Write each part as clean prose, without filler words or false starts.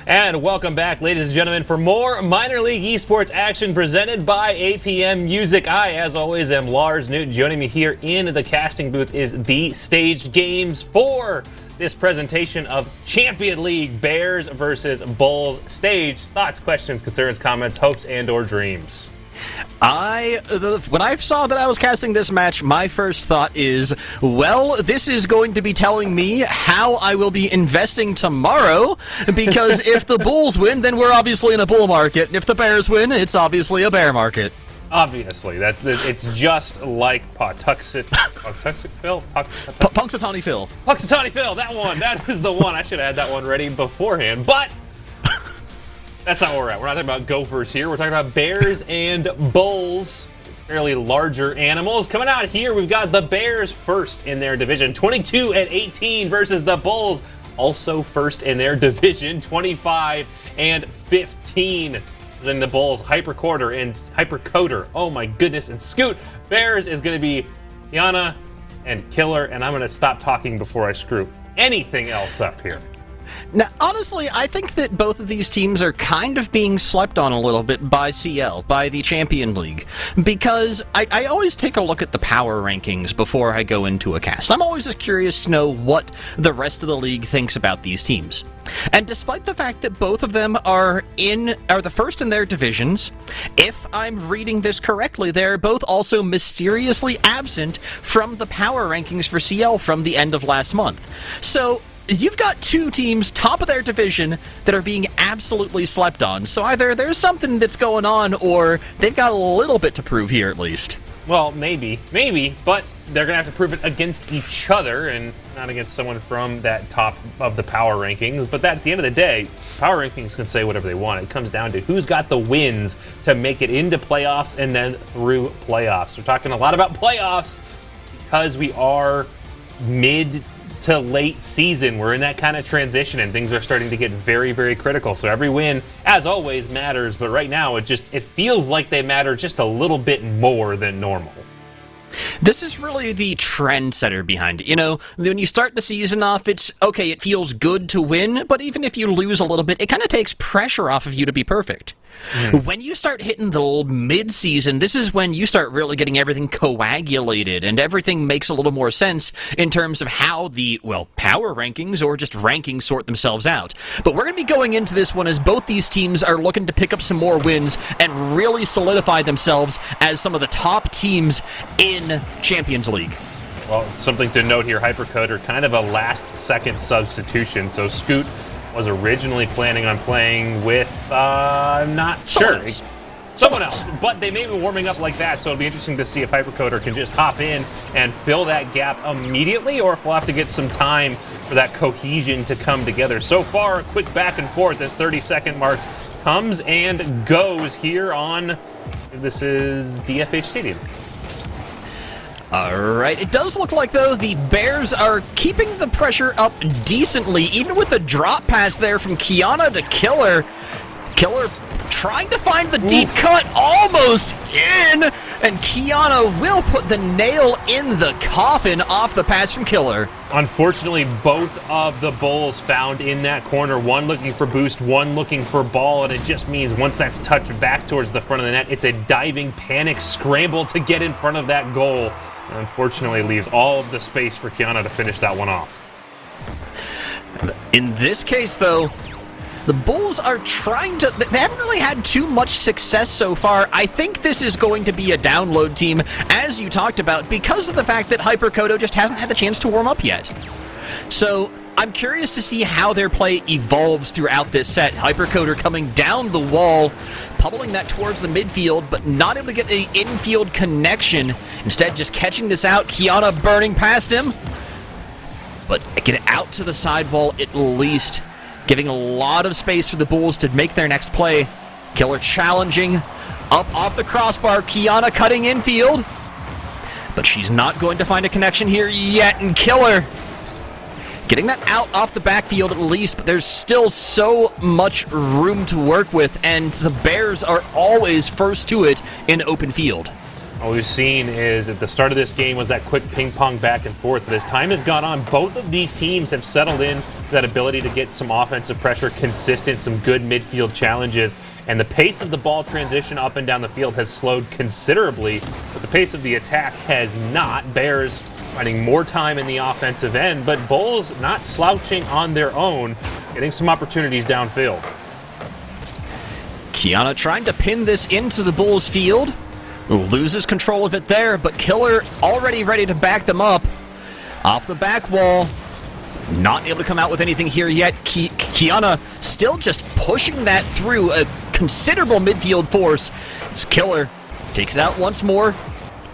And welcome back, ladies and gentlemen, for more minor league esports action presented by APM Music. I, as always, am Lars Newton. Joining me here in the casting booth is the Staged Games for this presentation of Champion League Bears versus Bulls Stage. Thoughts, questions, concerns, comments, hopes, and/or dreams. When I saw that I was casting this match, my first thought is, well, this is going to be telling me how I will be investing tomorrow, because if the Bulls win, then we're obviously in a bull market, and if the Bears win, it's obviously a bear market. Obviously, it's just like Punxsutawney Phil. Punxsutawney Phil, that was the one. I should have had that one ready beforehand, but that's not where we're at. We're not talking about Gophers here. We're talking about Bears and Bulls, fairly larger animals. Coming out here, we've got the Bears first in their division, 22-18 versus the Bulls, also first in their division, 25-15. Then the Bulls, Hypercoder. Oh my goodness, and Scoot. Bears is going to be Kiana and Killer, and I'm going to stop talking before I screw anything else up here. Now, honestly, I think that both of these teams are kind of being slept on a little bit by CL, by the Champion League, because I always take a look at the power rankings before I go into a cast. I'm always just curious to know what the rest of the league thinks about these teams. And despite the fact that both of them are the first in their divisions, if I'm reading this correctly, they're both also mysteriously absent from the power rankings for CL from the end of last month. So you've got two teams, top of their division, that are being absolutely slept on. So either there's something that's going on, or they've got a little bit to prove here, at least. Well, maybe, but they're going to have to prove it against each other and not against someone from that top of the power rankings. But at the end of the day, power rankings can say whatever they want. It comes down to who's got the wins to make it into playoffs and then through playoffs. We're talking a lot about playoffs because we are mid to late season. We're in that kind of transition and things are starting to get very, very critical. So every win, as always, matters, but right now it feels like they matter just a little bit more than normal. This is really the trendsetter behind it. You know, when you start the season off, it's okay, it feels good to win, but even if you lose a little bit, it kind of takes pressure off of you to be perfect. When you start hitting the mid-season, this is when you start really getting everything coagulated, and everything makes a little more sense in terms of how the, power rankings or just rankings sort themselves out. But we're going to be going into this one as both these teams are looking to pick up some more wins and really solidify themselves as some of the top teams in Champions League. Well, something to note here, Hypercoder, kind of a last-second substitution, so Scoot was originally planning on playing with, I'm not sure. Someone else. But they may be warming up like that, so it'll be interesting to see if Hypercoder can just hop in and fill that gap immediately, or if we'll have to get some time for that cohesion to come together. So far, a quick back and forth as 30-second mark comes and goes here on, this is DFH Stadium. Alright, it does look like, though, the Bears are keeping the pressure up decently, even with a drop pass there from Kiana to Killer. Killer trying to find the deep cut, almost in, and Kiana will put the nail in the coffin off the pass from Killer. Unfortunately, both of the Bulls found in that corner, one looking for boost, one looking for ball, and it just means once that's touched back towards the front of the net, it's a diving panic scramble to get in front of that goal. And unfortunately leaves all of the space for Kiana to finish that one off. In this case, though, the Bulls are trying to... They haven't really had too much success so far. I think this is going to be a download team, as you talked about, because of the fact that Hypercodo just hasn't had the chance to warm up yet. So I'm curious to see how their play evolves throughout this set. Hypercoder coming down the wall, pummeling that towards the midfield, but not able to get an infield connection. Instead, just catching this out. Kiana burning past him, but get it out to the sidewall at least, giving a lot of space for the Bulls to make their next play. Killer challenging, up off the crossbar. Kiana cutting infield, but she's not going to find a connection here yet, and Killer getting that out off the backfield at least, but there's still so much room to work with, and the Bears are always first to it in open field. All we've seen is at the start of this game was that quick ping pong back and forth, but as time has gone on, both of these teams have settled in that ability to get some offensive pressure, consistent, some good midfield challenges, and the pace of the ball transition up and down the field has slowed considerably, but the pace of the attack has not. Bears finding more time in the offensive end, but Bulls not slouching on their own, getting some opportunities downfield. Kiana trying to pin this into the Bulls field. Loses control of it there, but Killer already ready to back them up. Off the back wall. Not able to come out with anything here yet. Kiana still just pushing that through a considerable midfield force. As Killer takes it out once more.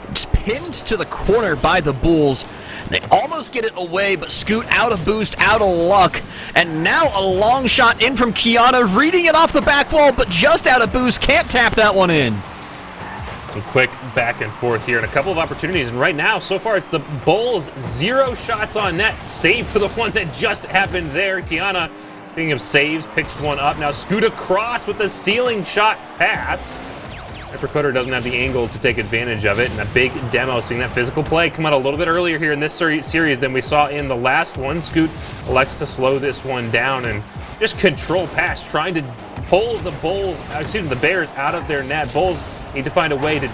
It's pinned to the corner by the Bulls. They almost get it away, but Scoot out of boost, out of luck. And now a long shot in from Kiana, reading it off the back wall, but just out of boost. Can't tap that one in. Some quick back and forth here and a couple of opportunities. And right now, so far, it's the Bulls 0 shots on net, save for the one that just happened there. Kiana, speaking of saves, picks one up. Now Scoot across with the ceiling shot pass. Hypercoder doesn't have the angle to take advantage of it. And a big demo, seeing that physical play come out a little bit earlier here in this series than we saw in the last one. Scoot elects to slow this one down and just control pass, trying to pull the Bears out of their net. Bulls need to find a way to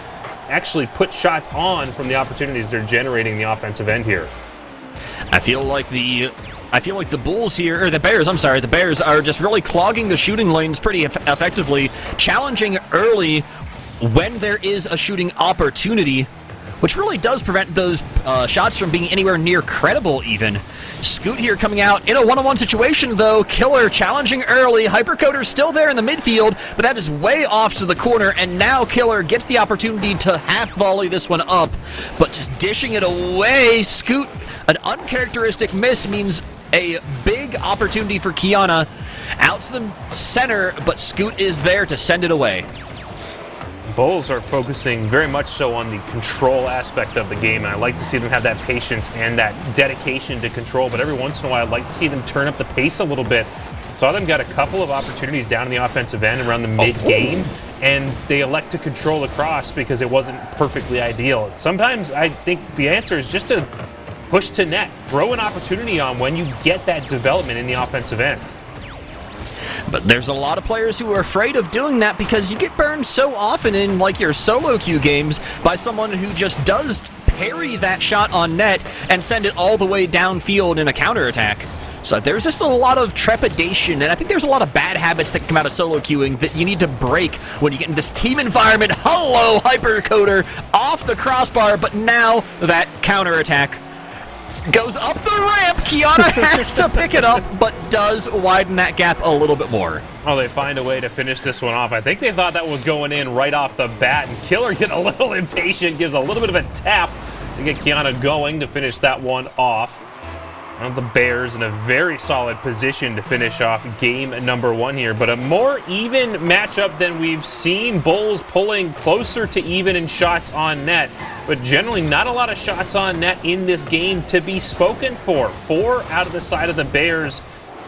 actually put shots on from the opportunities they're generating in the offensive end here. I feel like the Bulls here, or the Bears, I'm sorry, the Bears are just really clogging the shooting lanes pretty effectively, challenging early when there is a shooting opportunity, which really does prevent those shots from being anywhere near credible even. Scoot here coming out in a one-on-one situation, though. Killer challenging early. Hypercoder's still there in the midfield, but that is way off to the corner, and now Killer gets the opportunity to half-volley this one up, but just dishing it away. Scoot, an uncharacteristic miss means a big opportunity for Kiana. Out to the center, but Scoot is there to send it away. Bulls are focusing very much so on the control aspect of the game, and I like to see them have that patience and that dedication to control, but every once in a while I'd like to see them turn up the pace a little bit. Saw them got a couple of opportunities down in the offensive end around the mid-game, and they elect to control across because it wasn't perfectly ideal. Sometimes I think the answer is just to push to net, throw an opportunity on when you get that development in the offensive end. But there's a lot of players who are afraid of doing that because you get burned so often in like your solo queue games by someone who just does parry that shot on net and send it all the way downfield in a counterattack. So there's just a lot of trepidation, and I think there's a lot of bad habits that come out of solo queuing that you need to break when you get in this team environment. Hello, Hypercoder, off the crossbar, but now that counterattack goes up the ramp. Kiana has to pick it up, but does widen that gap a little bit more. Oh, they find a way to finish this one off. I think they thought that was going in right off the bat, and Killer get a little impatient, gives a little bit of a tap to get Kiana going to finish that one off. Now the Bears in a very solid position to finish off game number one here, but a more even matchup than we've seen. Bulls pulling closer to even in shots on net, but generally not a lot of shots on net in this game to be spoken for. 4 out of the side of the Bears,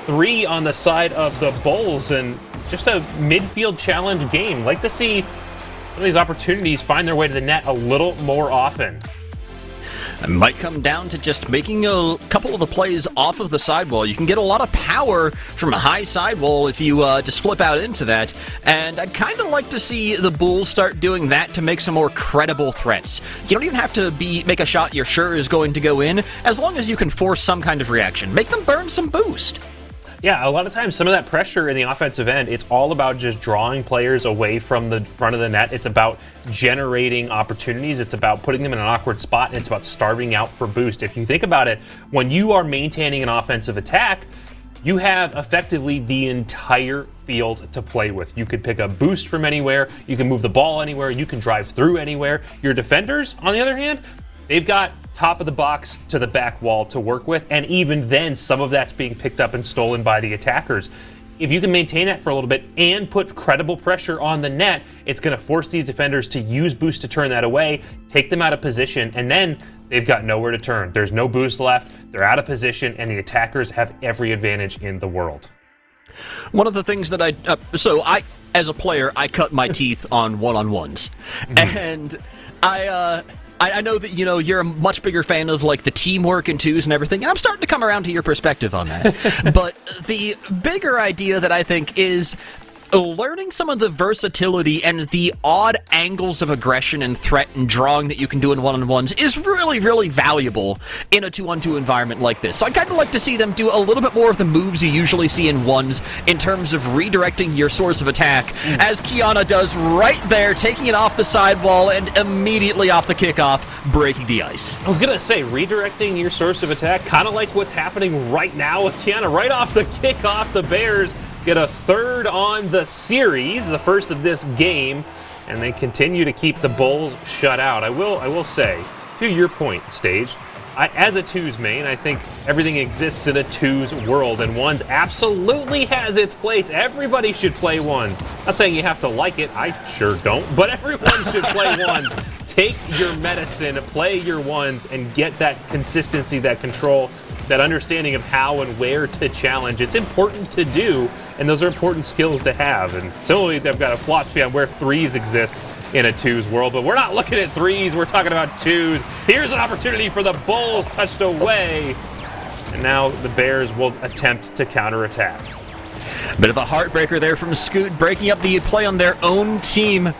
3 on the side of the Bulls, and just a midfield challenge game. Like to see some of these opportunities find their way to the net a little more often. It might come down to just making a couple of the plays off of the sidewall. You can get a lot of power from a high sidewall if you just flip out into that. And I'd kind of like to see the Bulls start doing that to make some more credible threats. You don't even have to make a shot you're sure is going to go in, as long as you can force some kind of reaction. Make them burn some boost. Yeah, a lot of times some of that pressure in the offensive end, it's all about just drawing players away from the front of the net. It's about generating opportunities. It's about putting them in an awkward spot, and it's about starving out for boost. If you think about it, when you are maintaining an offensive attack, you have effectively the entire field to play with. You could pick up boost from anywhere. You can move the ball anywhere. You can drive through anywhere. Your defenders, on the other hand, they've got top of the box to the back wall to work with, and even then some of that's being picked up and stolen by the attackers. If you can maintain that for a little bit and put credible pressure on the net, it's going to force these defenders to use boost to turn that away, take them out of position, and then they've got nowhere to turn. There's no boost left, they're out of position, and the attackers have every advantage in the world. One of the things that I as a player, I cut my teeth on one-on-ones. And I know that, you're a much bigger fan of, like, the teamwork and twos and everything, and I'm starting to come around to your perspective on that. But the bigger idea that I think is learning some of the versatility and the odd angles of aggression and threat and drawing that you can do in one-on-ones is really, really valuable in a 2-on-2 environment like this. So I'd kind of like to see them do a little bit more of the moves you usually see in ones in terms of redirecting your source of attack, as Kiana does right there, taking it off the sidewall and immediately off the kickoff, breaking the ice. I was going to say, redirecting your source of attack, kind of like what's happening right now with Kiana. Right off the kickoff, the Bears get a third on the series, the first of this game, and they continue to keep the Bulls shut out. I will say, to your point, Stage, as a twos main, I think everything exists in a twos world, and ones absolutely has its place. Everybody should play ones. Not saying you have to like it, I sure don't, but everyone should play ones. Take your medicine, play your ones, and get that consistency, that control, that understanding of how and where to challenge. It's important to do, and those are important skills to have. And similarly, they've got a philosophy on where threes exist in a twos world, but we're not looking at threes, we're talking about twos. Here's an opportunity for the Bulls, touched away, and now the Bears will attempt to counterattack. Bit of a heartbreaker there from Scoot, breaking up the play on their own team.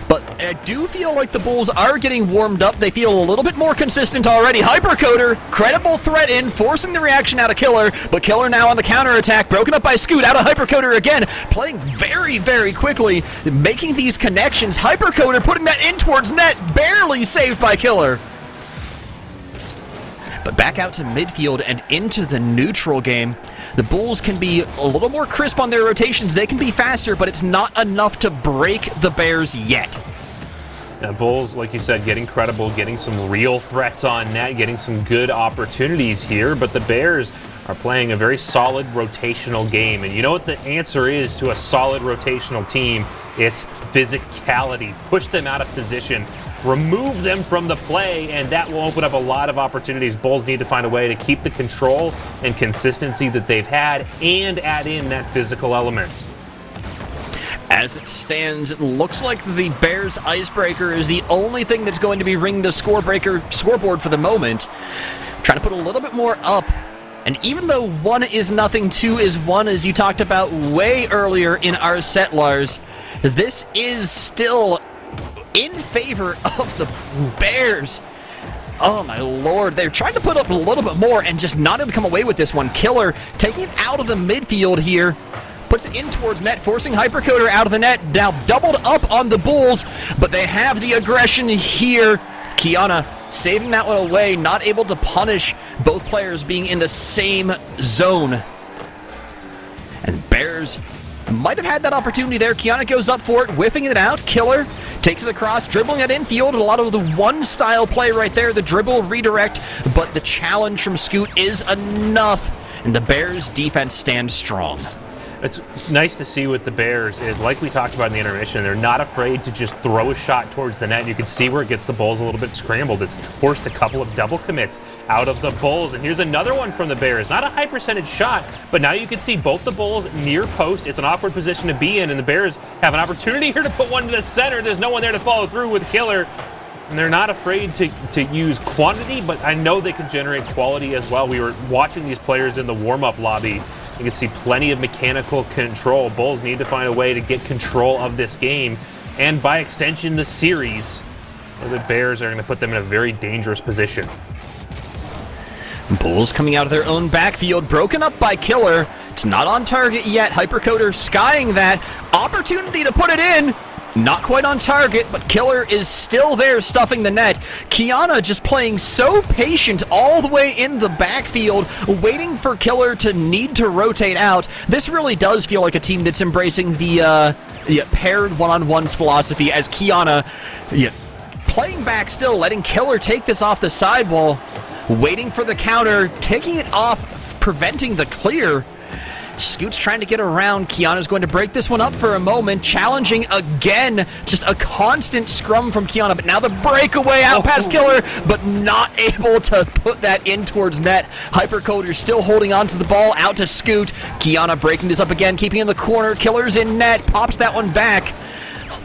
But I do feel like the Bulls are getting warmed up. They feel a little bit more consistent already. Hypercoder, credible threat in, forcing the reaction out of Killer. But Killer now on the counterattack, broken up by Scoot, out of Hypercoder again. Playing very, very quickly, making these connections. Hypercoder putting that in towards net, barely saved by Killer. But back out to midfield and into the neutral game. The Bulls can be a little more crisp on their rotations. They can be faster, but it's not enough to break the Bears yet. Now, Bulls, like you said, getting credible, getting some real threats on net, getting some good opportunities here, but the Bears are playing a very solid rotational game. And you know what the answer is to a solid rotational team? It's physicality. Push them out of position. Remove them from the play, and that will open up a lot of opportunities. Bulls need to find a way to keep the control and consistency that they've had and add in that physical element. As it stands, it looks like the Bears icebreaker is the only thing that's going to be ringing the scoreboard for the moment. Trying to put a little bit more up. And even though 1 is nothing, 2 is 1, as you talked about way earlier in our set, Lars, this is still in favor of the Bears. Oh my lord, they're trying to put up a little bit more and just not able to come away with this one. Killer taking it out of the midfield here, puts it in towards net, forcing Hypercoder out of the net, now doubled up on the Bulls, but they have the aggression here. Kiana saving that one away, not able to punish both players being in the same zone. And Bears might have had that opportunity there. Kiana goes up for it, whiffing it out. Killer takes it across, dribbling that infield. A lot of the one-style play right there, the dribble, redirect, but the challenge from Scoot is enough, and the Bears' defense stands strong. It's nice to see with the Bears is, like we talked about in the intermission, they're not afraid to just throw a shot towards the net. And you can see where it gets the Bulls a little bit scrambled. It's forced a couple of double commits out of the Bulls. And here's another one from the Bears. Not a high percentage shot, but now you can see both the Bulls near post. It's an awkward position to be in, and the Bears have an opportunity here to put one to the center. There's no one there to follow through with Killer. And they're not afraid to use quantity, but I know they can generate quality as well. We were watching these players in the warm-up lobby. You can see plenty of mechanical control. Bulls need to find a way to get control of this game, and by extension, the series. The Bears are going to put them in a very dangerous position. Bulls coming out of their own backfield, broken up by Killer. It's not on target yet. Hypercoder skying that opportunity to put it in. Not quite on target, but Killer is still there stuffing the net. Kiana just playing so patient all the way in the backfield, waiting for Killer to need to rotate out. This really does feel like a team that's embracing the paired one-on-ones philosophy, as Kiana playing back still, letting Killer take this off the sidewall, waiting for the counter, taking it off, preventing the clear. Scoot's trying to get around. Kiana's going to break this one up for a moment, challenging again. Just a constant scrum from Kiana, but now the breakaway out past Killer, but not able to put that in towards net. Hypercoder still holding on to the ball, out to Scoot. Kiana breaking this up again, keeping in the corner. Killer's in net, pops that one back.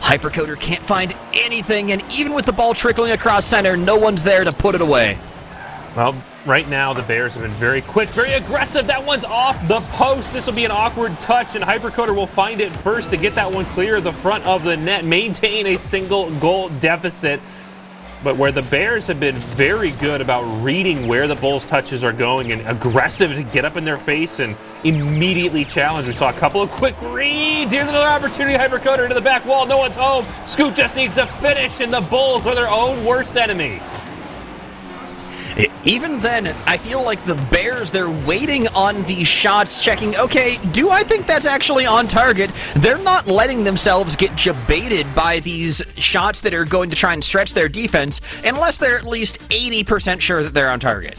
Hypercoder can't find anything, and even with the ball trickling across center, no one's there to put it away. Well, right now the Bears have been very quick, very aggressive. That one's off the post. This will be an awkward touch, and Hypercoder will find it first to get that one clear of the front of the net, maintain a single goal deficit. But where the Bears have been very good about reading where the Bulls' touches are going and aggressive to get up in their face and immediately challenge. We saw a couple of quick reads. Here's another opportunity. Hypercoder into the back wall. No one's home. Scoot just needs to finish, and the Bulls are their own worst enemy. Even then, I feel like the Bears, they're waiting on these shots, checking, okay, do I think that's actually on target? They're not letting themselves get jebaited by these shots that are going to try and stretch their defense unless they're at least 80% sure that they're on target.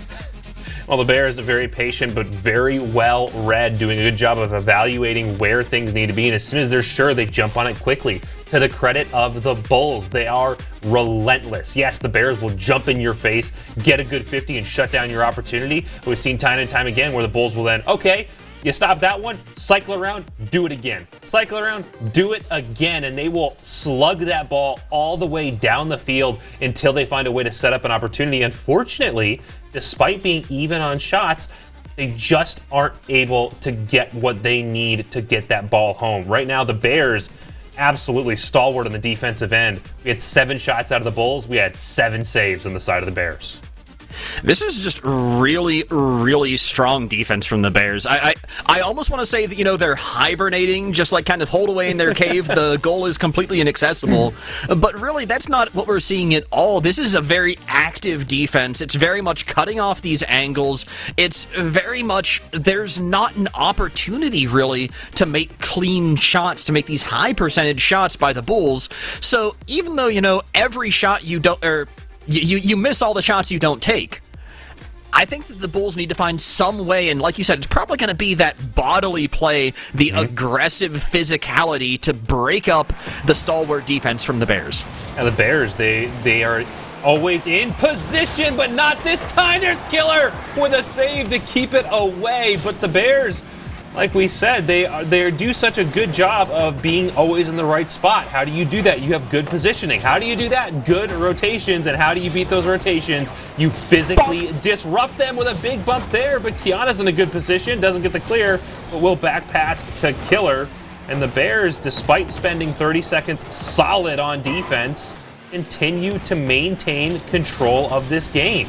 Well, the Bears are very patient but very well read, doing a good job of evaluating where things need to be, and as soon as they're sure, they jump on it quickly. To the credit of the Bulls, they are relentless. Yes, the Bears will jump in your face, get a good 50, and shut down your opportunity. We've seen time and time again where the Bulls will then, okay, you stop that one, cycle around, do it again. Cycle around, do it again, and they will slug that ball all the way down the field until they find a way to set up an opportunity. Unfortunately, despite being even on shots, they just aren't able to get what they need to get that ball home. Right now, the Bears absolutely stalwart on the defensive end. We had 7 shots out of the Bulls. We had 7 saves on the side of the Bears. This is just really, really strong defense from the Bears. I almost want to say that, you know, they're hibernating, just like kind of hold away in their cave. The goal is completely inaccessible. But really, that's not what we're seeing at all. This is a very active defense. It's very much cutting off these angles. It's very much, there's not an opportunity, really, to make clean shots, to make these high percentage shots by the Bulls. So even though, you know, every shot you don't, or you miss all the shots you don't take, I think that the Bulls need to find some way, and like you said, it's probably going to be that bodily play, the aggressive physicality to break up the stalwart defense from the Bears. Now the Bears, they are always in position, but not this time. There's Killer with a save to keep it away. But the Bears, like we said, they do such a good job of being always in the right spot. How do you do that? You have good positioning. How do you do that? Good rotations. And how do you beat those rotations? You physically disrupt them with a big bump there. But Kiana's in a good position, doesn't get the clear, but will back pass to Killer. And the Bears, despite spending 30 seconds solid on defense, continue to maintain control of this game.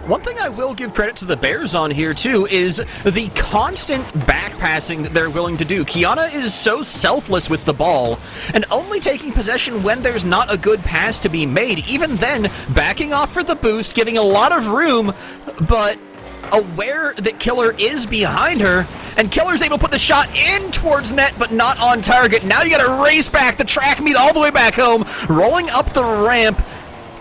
One thing I will give credit to the Bears on here, too, is the constant back passing that they're willing to do. Kiana is so selfless with the ball, and only taking possession when there's not a good pass to be made. Even then, backing off for the boost, giving a lot of room, but aware that Killer is behind her, and Killer's able to put the shot in towards net, but not on target. Now you gotta race back the track meet all the way back home, rolling up the ramp.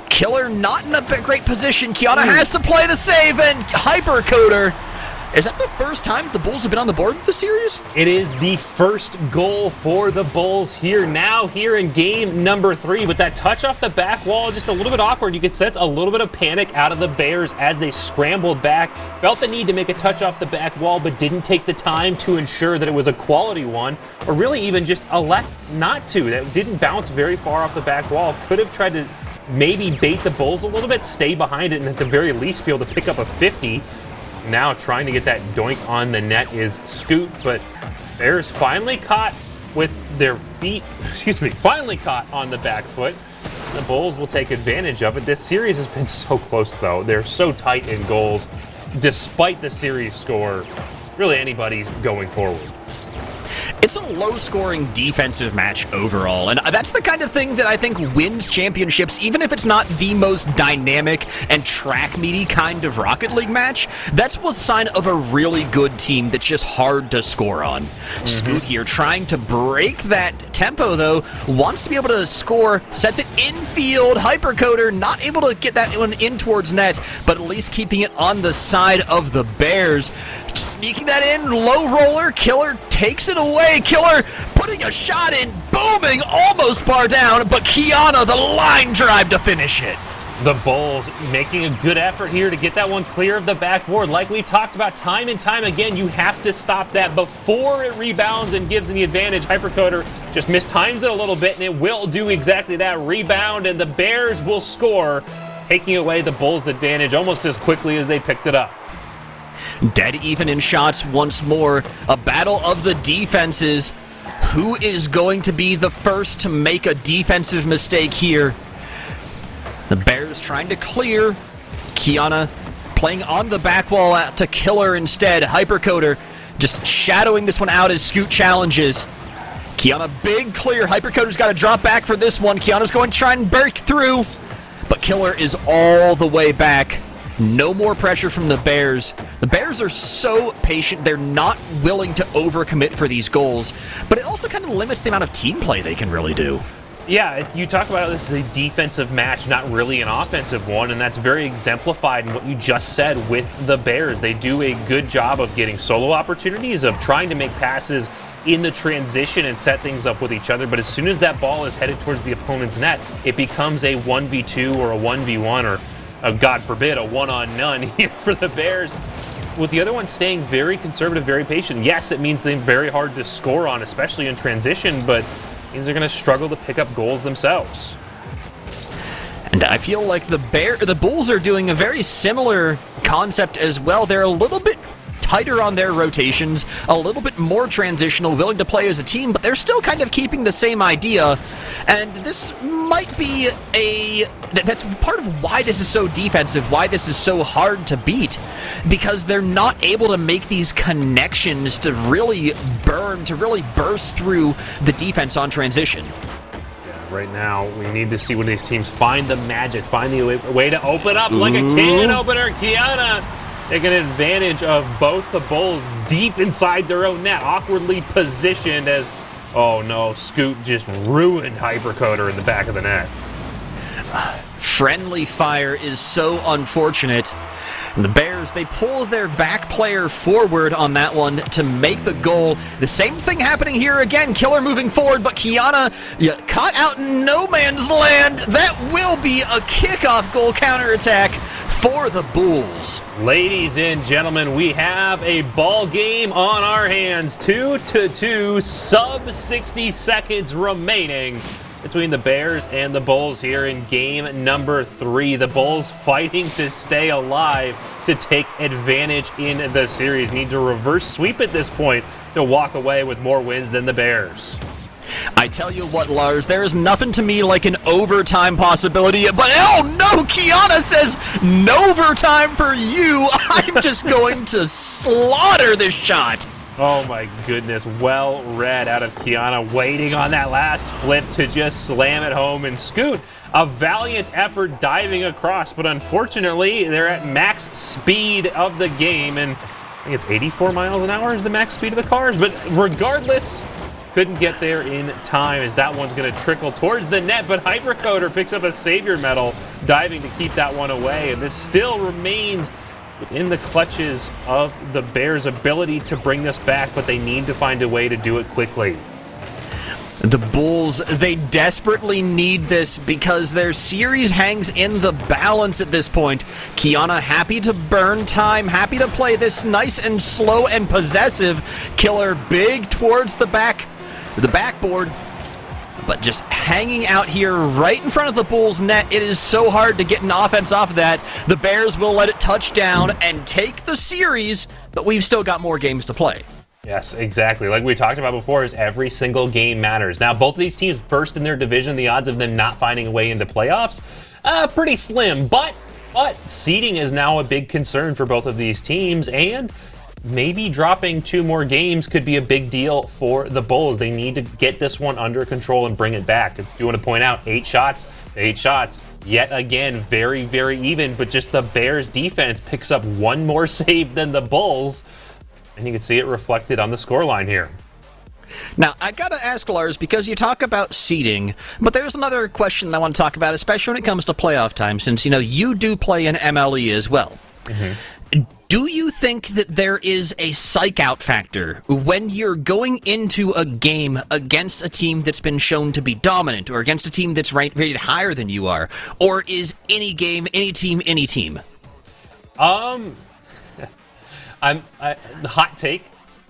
Killer not in a great position. Kiana has to play the save, and Hypercoder. Is that the first time the Bulls have been on the board this series? It is the first goal for the Bulls here in game number 3. With that touch off the back wall, just a little bit awkward. You could sense a little bit of panic out of the Bears as they scrambled back. Felt the need to make a touch off the back wall, but didn't take the time to ensure that it was a quality one, or really even just elect not to. That didn't bounce very far off the back wall. Could have tried to maybe bait the Bulls a little bit, stay behind it, and at the very least be able to pick up a 50. Now trying to get that doink on the net is Scoot, but Bears finally caught with their feet, finally caught on the back foot. The Bulls will take advantage of it. This series has been so close, though. They're so tight in goals. Despite the series score, really anybody's going forward. It's a low-scoring defensive match overall, and that's the kind of thing that I think wins championships, even if it's not the most dynamic and track-meaty kind of Rocket League match. That's a sign of a really good team that's just hard to score on. Scoot here trying to break that tempo, though, wants to be able to score, sets it infield. Hypercoder not able to get that one in towards net, but at least keeping it on the side of the Bears. Sneaking that in, low roller, Killer takes it away. Killer putting a shot in, booming, almost bar down, but Kiana the line drive to finish it. The Bulls making a good effort here to get that one clear of the backboard. Like we've talked about time and time again, you have to stop that before it rebounds and gives the advantage. Hypercoder just mistimes it a little bit, and it will do exactly that. Rebound, and the Bears will score, taking away the Bulls' advantage almost as quickly as they picked it up. Dead even in shots once more. A battle of the defenses. Who is going to be the first to make a defensive mistake here? The Bears trying to clear. Kiana playing on the back wall out to Killer instead. Hypercoder just shadowing this one out as Scoot challenges. Kiana, big clear. Hypercoder's got to drop back for this one. Kiana's going to try and break through. But Killer is all the way back. No more pressure from the Bears. The Bears are so patient. They're not willing to overcommit for these goals. But it also kind of limits the amount of team play they can really do. Yeah, you talk about this as a defensive match, not really an offensive one, and that's very exemplified in what you just said with the Bears. They do a good job of getting solo opportunities, of trying to make passes in the transition and set things up with each other, but as soon as that ball is headed towards the opponent's net, it becomes a 1v2 or a 1v1 or, God forbid, a one-on-none here for the Bears. With the other one staying very conservative, very patient. Yes, it means they're very hard to score on, especially in transition, but means they're going to struggle to pick up goals themselves. And I feel like the Bulls are doing a very similar concept as well. They're a little bit tighter on their rotations, a little bit more transitional, willing to play as a team, but they're still kind of keeping the same idea. And this might be that's part of why this is so defensive, why this is so hard to beat, because they're not able to make these connections to really burst through the defense on transition. Right now, we need to see when these teams find the magic, find the way to open up like a can opener. Kiana taking advantage of both the Bulls deep inside their own net, awkwardly positioned as, oh no, Scoot just ruined Hypercoder in the back of the net. Friendly fire is so unfortunate. And the Bears, they pull their back player forward on that one to make the goal. The same thing happening here again. Killer moving forward, but Kiana caught out in no man's land. That will be a kickoff goal counterattack for the Bulls. Ladies and gentlemen, we have a ball game on our hands. 2-2, sub 60 seconds remaining between the Bears and the Bulls here in game number 3. The Bulls fighting to stay alive to take advantage in the series. Need to reverse sweep at this point to walk away with more wins than the Bears. I tell you what, Lars, there is nothing to me like an overtime possibility, but oh no, Kiana says, no overtime for you. I'm just going to slaughter this shot. Oh my goodness, well read out of Kiana, waiting on that last flip to just slam it home. And Scoot, a valiant effort diving across, but unfortunately they're at max speed of the game, and I think it's 84 miles an hour is the max speed of the cars, but regardless, couldn't get there in time as that one's going to trickle towards the net, but Hypercoder picks up a savior medal, diving to keep that one away, and this still remains within the clutches of the Bears' ability to bring this back, but they need to find a way to do it quickly. The Bulls, they desperately need this because their series hangs in the balance at this point. Kiana happy to burn time, happy to play this nice and slow and possessive. Killer big towards the backboard, but just hanging out here right in front of the Bulls' net. It is so hard to get an offense off of that. The Bears will let it touch down and take the series, but we've still got more games to play. Yes, exactly. Like we talked about before, is every single game matters. Now, both of these teams first in their division. The odds of them not finding a way into playoffs, pretty slim. But seeding is now a big concern for both of these teams, and maybe dropping 2 more games could be a big deal for the Bulls. They need to get this one under control and bring it back. If you want to point out, 8 shots, yet again, very, very even, but just the Bears defense picks up 1 more save than the Bulls, and you can see it reflected on the scoreline here. Now, I gotta ask, Lars, because you talk about seeding, but there's another question I want to talk about, especially when it comes to playoff time, since, you do play in MLE as well. Mm-hmm. Do you think that there is a psych-out factor when you're going into a game against a team that's been shown to be dominant, or against a team that's rated higher than you are? Or is any game, any team, any team? The hot take,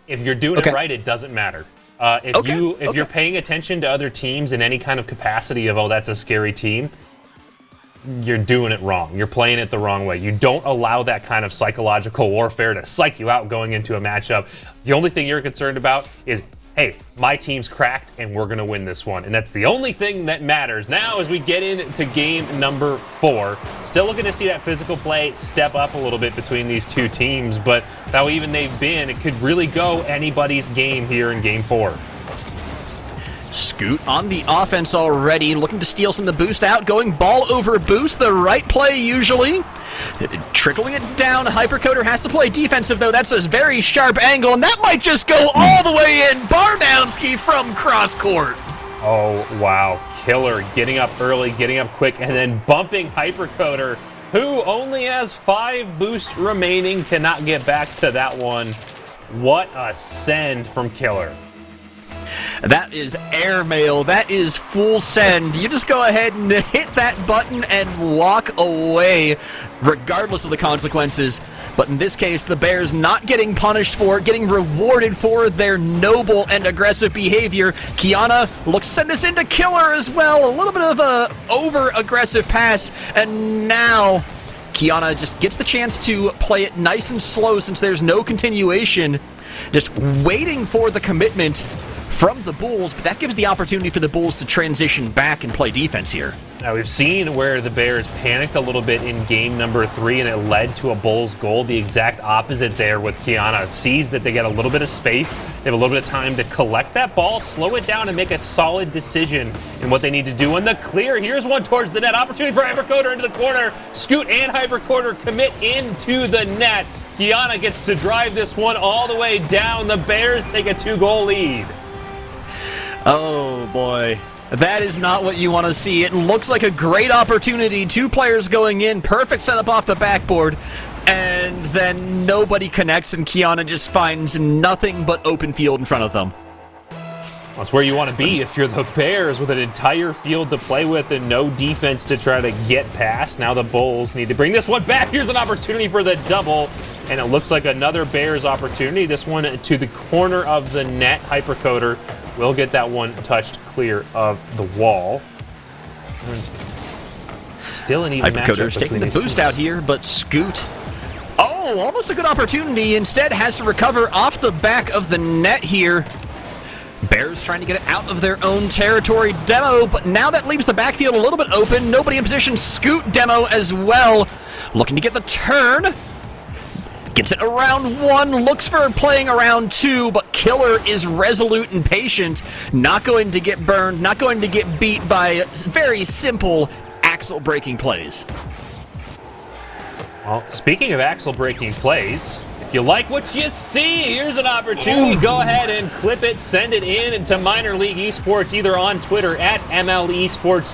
if you're doing it right, it doesn't matter. If you're paying attention to other teams in any kind of capacity of, oh, that's a scary team, you're doing it wrong. You're playing it the wrong way. You don't allow that kind of psychological warfare to psych you out going into a matchup. The only thing you're concerned about is, hey, my team's cracked and we're going to win this one. And that's the only thing that matters. Now, as we get into game number 4, still looking to see that physical play step up a little bit between these two teams. But how even they've been, it could really go anybody's game here in game 4. Scoot on the offense already, looking to steal some of the boost out, going ball over boost, the right play usually. Trickling it down, Hypercoder has to play defensive though, that's a very sharp angle, and that might just go all the way in. Bardownski from cross court. Oh, wow. Killer getting up early, getting up quick, and then bumping Hypercoder, who only has 5 boosts remaining, cannot get back to that one. What a send from Killer. That is airmail. That is full send. You just go ahead and hit that button and walk away, regardless of the consequences. But in this case, the Bears not getting punished for it, getting rewarded for their noble and aggressive behavior. Kiana looks to send this into Killer as well. A little bit of a over-aggressive pass. And now Kiana just gets the chance to play it nice and slow since there's no continuation. Just waiting for the commitment from the Bulls, but that gives the opportunity for the Bulls to transition back and play defense here. Now, we've seen where the Bears panicked a little bit in game number 3, and it led to a Bulls goal. The exact opposite there with Kiana. Sees that they get a little bit of space. They have a little bit of time to collect that ball, slow it down, and make a solid decision in what they need to do. And the clear, here's one towards the net. Opportunity for Hypercoder into the corner. Scoot and Hypercoder commit into the net. Kiana gets to drive this one all the way down. The Bears take a 2-goal lead. Oh, boy. That is not what you want to see. It looks like a great opportunity. 2 players going in. Perfect setup off the backboard. And then nobody connects, and Kiana just finds nothing but open field in front of them. That's where you want to be if you're the Bears, with an entire field to play with and no defense to try to get past. Now the Bulls need to bring this one back. Here's an opportunity for the double, and it looks like another Bears opportunity. This one to the corner of the net. Hypercoder will get that one touched clear of the wall. Still an even matchup. Hypercoder's taking the boost out here, but Scoot, oh, almost a good opportunity. Instead has to recover off the back of the net here. Bears trying to get it out of their own territory. Demo, but now that leaves the backfield a little bit open. Nobody in position. Scoot Demo as well. Looking to get the turn. Gets it around 1, looks for playing around 2, but Killer is resolute and patient. Not going to get burned, not going to get beat by very simple axle-breaking plays. Well, speaking of axle-breaking plays, if you like what you see, here's an opportunity. Go ahead and clip it, send it in into Minor League Esports, either on Twitter at MLE Esports,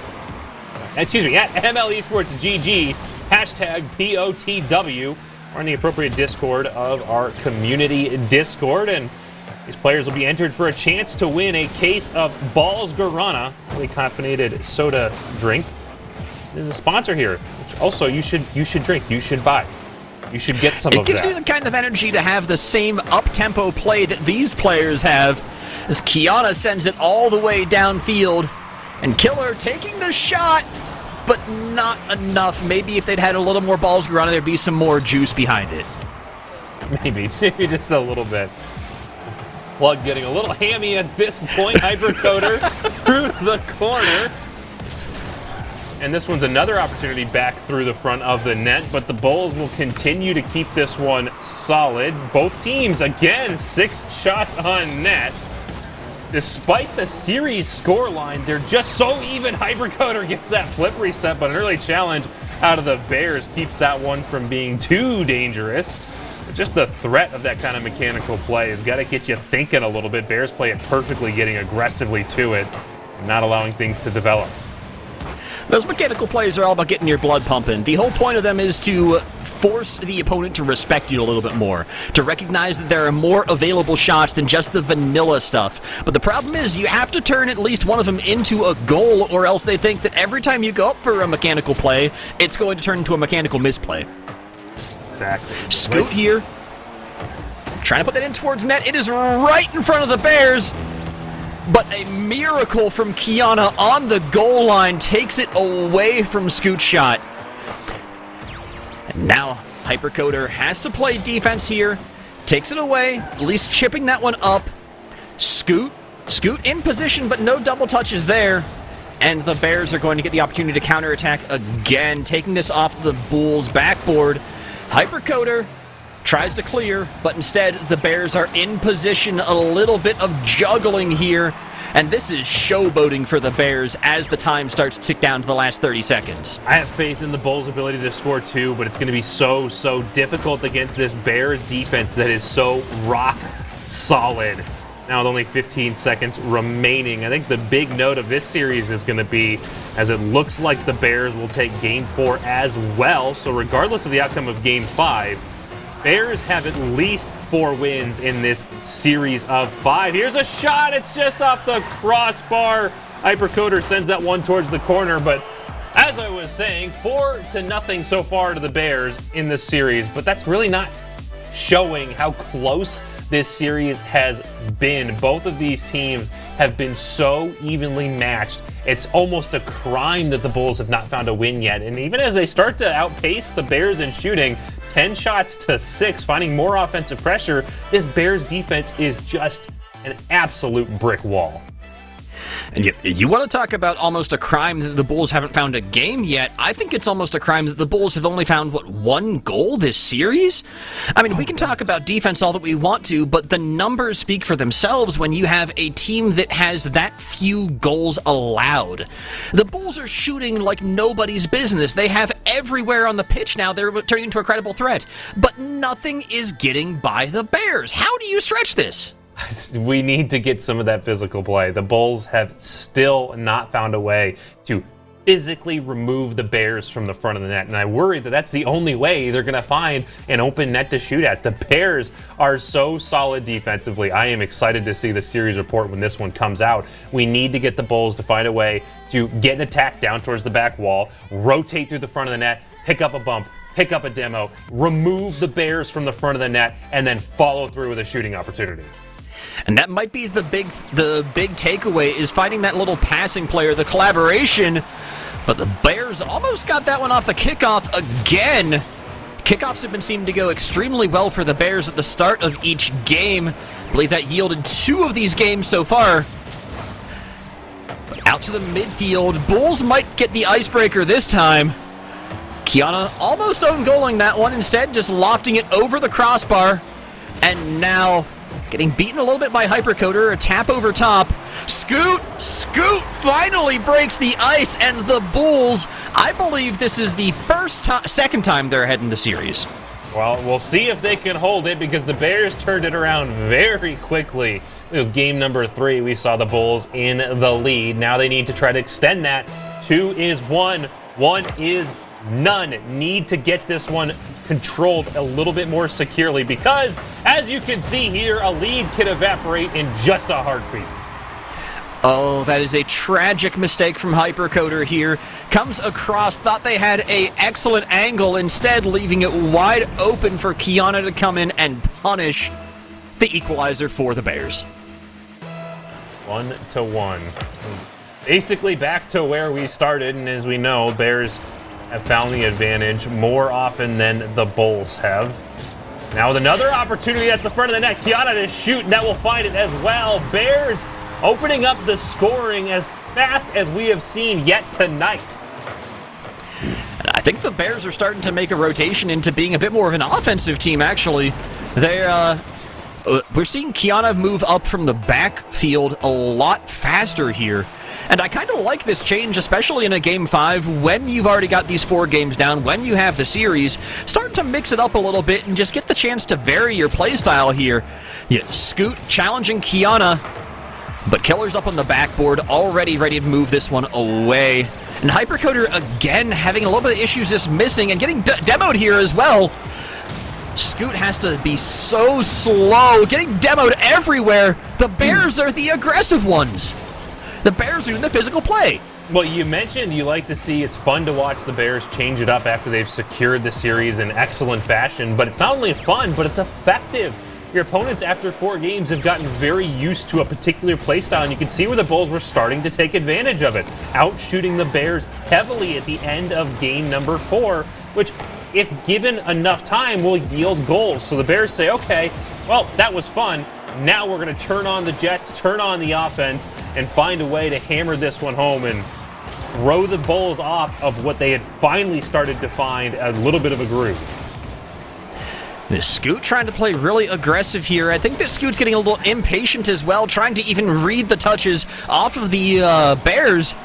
at MLE Esports GG, hashtag POTW, or in the appropriate Discord of our community Discord. And these players will be entered for a chance to win a case of Balls Guarana, really caffeinated soda drink. There's a sponsor here, which also you should drink, you should buy. You should get some of that. It gives you the kind of energy to have the same up-tempo play that these players have, as Kiana sends it all the way downfield, and Killer taking the shot, but not enough. Maybe if they'd had a little more Balls Guarana, there'd be some more juice behind it. Maybe just a little bit. Plug getting a little hammy at this point. Hypercoder through the corner. And this one's another opportunity back through the front of the net, but the Bulls will continue to keep this one solid. Both teams, again, 6 shots on net. Despite the series scoreline, they're just so even. Hypercoder gets that flip reset, but an early challenge out of the Bears keeps that one from being too dangerous. But just the threat of that kind of mechanical play has got to get you thinking a little bit. Bears play it perfectly, getting aggressively to it, and not allowing things to develop. Those mechanical plays are all about getting your blood pumping. The whole point of them is to force the opponent to respect you a little bit more, to recognize that there are more available shots than just the vanilla stuff. But the problem is you have to turn at least one of them into a goal, or else they think that every time you go up for a mechanical play, it's going to turn into a mechanical misplay. Exactly. Scoot here, trying to put that in towards net. It is right in front of the Bears. But a miracle from Kiana on the goal line takes it away from Scoot's shot. And now Hypercoder has to play defense here. Takes it away, at least chipping that one up. Scoot in position, but no double touches there. And the Bears are going to get the opportunity to counterattack again, taking this off the Bulls' backboard. Hypercoder tries to clear, but instead the Bears are in position, a little bit of juggling here, and this is showboating for the Bears as the time starts to tick down to the last 30 seconds. I have faith in the Bulls' ability to score too, but it's going to be so difficult against this Bears defense that is so rock solid. Now with only 15 seconds remaining, I think the big note of this series is going to be, as it looks like the Bears will take Game 4 as well, so regardless of the outcome of Game 5, Bears have at least 4 wins in this series of 5. Here's a shot. It's just off the crossbar. Hypercoder sends that one towards the corner, but as I was saying, 4-0 so far to the Bears in this series, but that's really not showing how close this series has been. Both of these teams have been so evenly matched. It's almost a crime that the Bulls have not found a win yet. And even as they start to outpace the Bears in shooting, 10 shots to 6, finding more offensive pressure, this Bears defense is just an absolute brick wall. And you want to talk about almost a crime that the Bulls haven't found a game yet? I think it's almost a crime that the Bulls have only found, what, 1 goal this series? I mean, we can talk about defense all that we want to, but the numbers speak for themselves when you have a team that has that few goals allowed. The Bulls are shooting like nobody's business. They have everywhere on the pitch now. They're turning into a credible threat. But nothing is getting by the Bears. How do you stretch this? We need to get some of that physical play. The Bulls have still not found a way to physically remove the Bears from the front of the net, and I worry that that's the only way they're going to find an open net to shoot at. The Bears are so solid defensively. I am excited to see the series report when this one comes out. We need to get the Bulls to find a way to get an attack down towards the back wall, rotate through the front of the net, pick up a bump, pick up a demo, remove the Bears from the front of the net, and then follow through with a shooting opportunity. And that might be the big takeaway, is finding that little passing player, the collaboration. But the Bears almost got that one off the kickoff again. Kickoffs have been seeming to go extremely well for the Bears at the start of each game. I believe that yielded 2 of these games so far. But out to the midfield. Bulls might get the icebreaker this time. Kiana almost own-goaling that one, instead just lofting it over the crossbar. And now getting beaten a little bit by Hypercoder, a tap over top. Scoot finally breaks the ice, and the Bulls, I believe this is the second time they're ahead in the series. Well, we'll see if they can hold it, because the Bears turned it around very quickly. It was game number 3. We saw the Bulls in the lead. Now they need to try to extend that. 2 is 1. 1 is none. Need to get this one controlled a little bit more securely, because as you can see here, a lead can evaporate in just a heartbeat. Oh, that is a tragic mistake from Hypercoder here. Comes across, thought they had an excellent angle, instead leaving it wide open for Kiana to come in and punish the equalizer for the Bears. 1-1. Basically back to where we started, and as we know, Bears have found the advantage more often than the Bulls have. Now with another opportunity, that's the front of the net. Kiana to shoot, and that will find it as well. Bears opening up the scoring as fast as we have seen yet tonight. I think the Bears are starting to make a rotation into being a bit more of an offensive team, actually. We're seeing Kiana move up from the backfield a lot faster here. And I kind of like this change, especially in a Game 5, when you've already got these 4 games down, when you have the series. Start to mix it up a little bit and just get the chance to vary your play style here. Yeah, Scoot challenging Kiana. But Killer's up on the backboard, already ready to move this one away. And Hypercoder again having a little bit of issues just missing and getting demoed here as well. Scoot has to be so slow, getting demoed everywhere. The Bears are the aggressive ones. The Bears are doing the physical play. Well, you mentioned you like to see, it's fun to watch the Bears change it up after they've secured the series in excellent fashion, but it's not only fun, but it's effective. Your opponents, after 4 games, have gotten very used to a particular playstyle, and you can see where the Bulls were starting to take advantage of it, outshooting the Bears heavily at the end of game number 4, which, if given enough time, will yield goals. So the Bears say, okay, well, that was fun. Now we're going to turn on the Jets, turn on the offense, and find a way to hammer this one home and throw the Bulls off of what they had finally started to find a little bit of a groove. This Scoot trying to play really aggressive here. I think that Scoot's getting a little impatient as well, trying to even read the touches off of the Bears.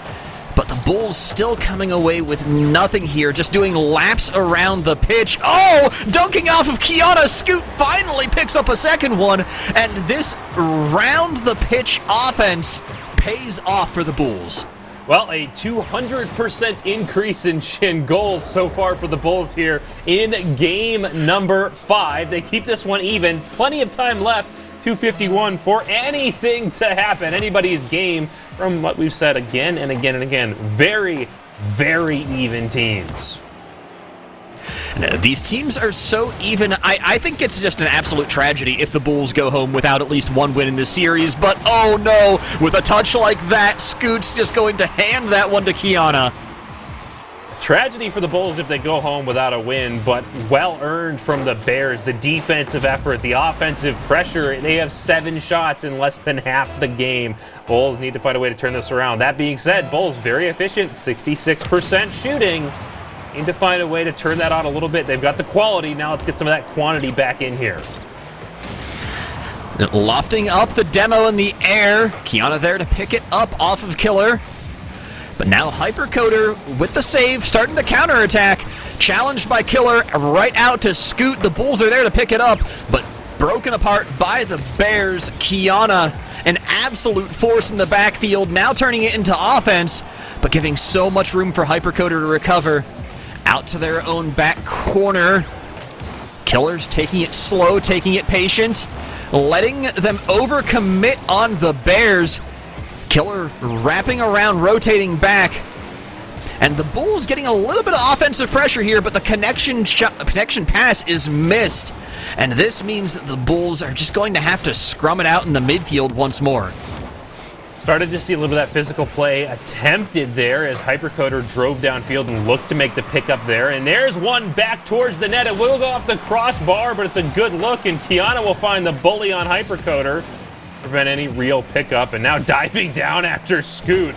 But the Bulls still coming away with nothing here, just doing laps around the pitch. Oh, dunking off of Kiana. Scoot finally picks up a second one, and this round-the-pitch offense pays off for the Bulls. Well, a 200% increase in goals so far for the Bulls here in game number 5. They keep this one even. Plenty of time left. 2:51 for anything to happen. Anybody's game from what we've said again and again and again. Very, very even teams. These teams are so even. I think it's just an absolute tragedy if the Bulls go home without at least one win in this series. But oh no, with a touch like that, Scoot's just going to hand that one to Kiana. Tragedy for the Bulls if they go home without a win, but well earned from the Bears. The defensive effort, the offensive pressure. They have 7 shots in less than half the game. Bulls need to find a way to turn this around. That being said, Bulls very efficient, 66% shooting. Need to find a way to turn that on a little bit. They've got the quality. Now let's get some of that quantity back in here. Lofting up the demo in the air. Kiana there to pick it up off of Killer. But now Hypercoder with the save, starting the counterattack. Challenged by Killer, right out to Scoot. The Bulls are there to pick it up, but broken apart by the Bears. Kiana, an absolute force in the backfield, now turning it into offense, but giving so much room for Hypercoder to recover. Out to their own back corner. Killer's taking it slow, taking it patient, letting them overcommit on the Bears. Killer wrapping around, rotating back. And the Bulls getting a little bit of offensive pressure here, but the connection pass is missed. And this means that the Bulls are just going to have to scrum it out in the midfield once more. Started to see a little bit of that physical play attempted there as Hypercoder drove downfield and looked to make the pickup there. And there's one back towards the net. It will go off the crossbar, but it's a good look, and Kiana will find the bully on Hypercoder. Prevent any real pickup, and now diving down after Scoot.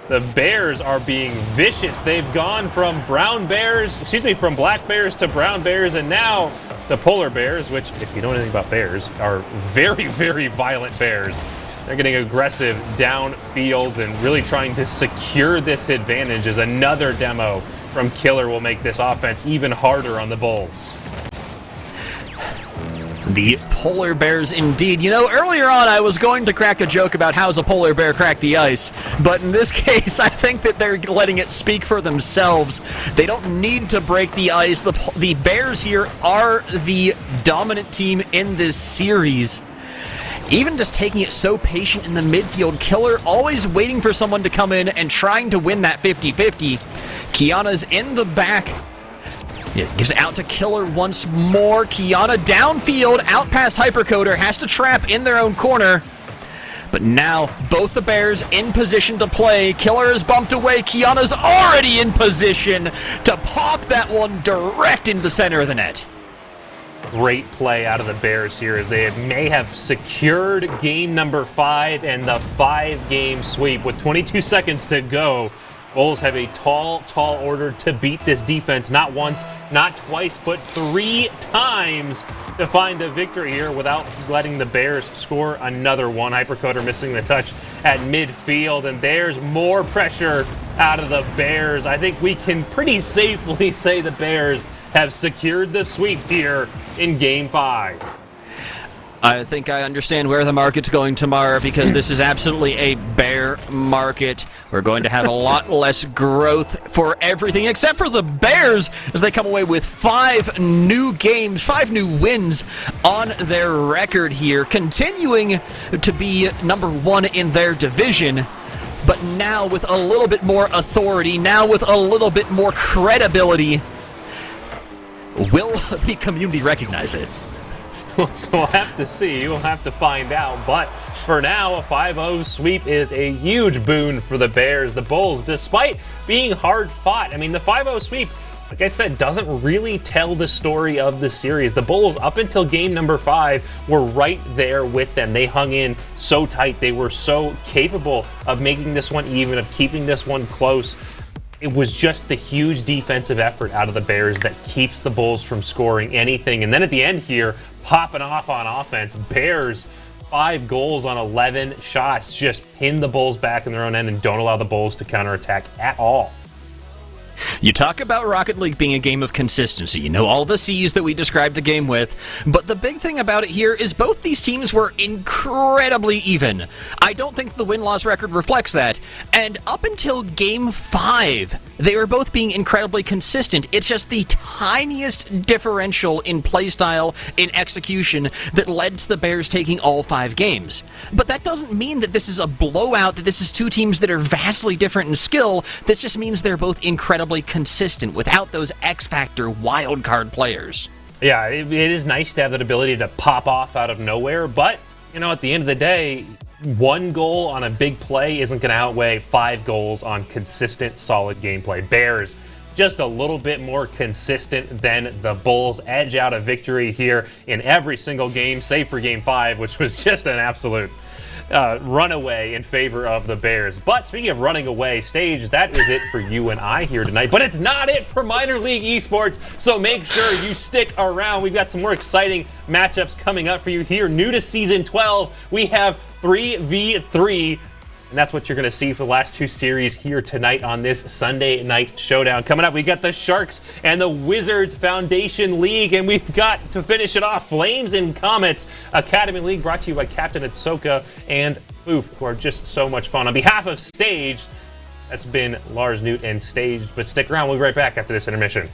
The Bears are being vicious. They've gone from from black bears to brown bears, and now the polar bears, which, if you know anything about bears, are very, very violent bears. They're getting aggressive downfield and really trying to secure this advantage as another demo from Killer will make this offense even harder on the Bulls. The polar bears indeed. You know, earlier on I was going to crack a joke about how's a polar bear crack the ice, but in this case I think that they're letting it speak for themselves. They don't need to break the ice. The Bears here are the dominant team in this series. Even just taking it so patient in the midfield, Killer always waiting for someone to come in and trying to win that 50-50. Kiana's in the back. It gives it out to Killer once more. Kiana downfield, out past Hypercoder, has to trap in their own corner. But now, both the Bears in position to play. Killer is bumped away. Kiana's already in position to pop that one direct into the center of the net. Great play out of the Bears here as they may have secured game number 5 and the 5-game sweep. With 22 seconds to go, Bulls have a tall order to beat this defense. Not once, not twice, but 3 times to find a victory here without letting the Bears score another one. Hypercoder missing the touch at midfield, and there's more pressure out of the Bears. I think we can pretty safely say the Bears have secured the sweep here in Game 5. I think I understand where the market's going tomorrow, because this is absolutely a bear market. We're going to have a lot less growth for everything except for the Bears, as they come away with 5 new games, 5 new wins on their record here, continuing to be number 1 in their division. But now with a little bit more authority, now with a little bit more credibility, will the community recognize it? So we'll have to see. We'll have to find out. But for now, a 5-0 sweep is a huge boon for the Bears. The Bulls, despite being hard fought, I mean, the 5-0 sweep, like I said, doesn't really tell the story of the series. The Bulls, up until game number 5, were right there with them. They hung in so tight. They were so capable of making this one even, of keeping this one close. It was just the huge defensive effort out of the Bears that keeps the Bulls from scoring anything. And then at the end here, popping off on offense, Bears 5 goals on 11 shots, just pin the Bulls back in their own end and don't allow the Bulls to counterattack at all. You talk about Rocket League being a game of consistency. You know, all the C's that we described the game with. But the big thing about it here is both these teams were incredibly even. I don't think the win-loss record reflects that. And up until Game 5, they were both being incredibly consistent. It's just the tiniest differential in playstyle, in execution, that led to the Bears taking all 5 games. But that doesn't mean that this is a blowout, that this is 2 teams that are vastly different in skill. This just means they're both incredibly consistent without those X-Factor wildcard players. Yeah, it is nice to have that ability to pop off out of nowhere, but, you know, at the end of the day, 1 goal on a big play isn't going to outweigh 5 goals on consistent, solid gameplay. Bears, just a little bit more consistent than the Bulls, edge out a victory here in every single game, save for Game 5, which was just an absolute runaway in favor of the Bears. But speaking of running away, Stage, that is it for you and I here tonight. But it's not it for minor league esports, so make sure you stick around. We've got some more exciting matchups coming up for you here. New to Season 12, we have 3v3. And that's what you're going to see for the last 2 series here tonight on this Sunday Night Showdown. Coming up, we got the Sharks and the Wizards Foundation League, and we've got, to finish it off, Flames and Comets Academy League, brought to you by Captain Atsoka and Foof, who are just so much fun. On behalf of Stage, that's been Lars Newt and Stage, but stick around. We'll be right back after this intermission.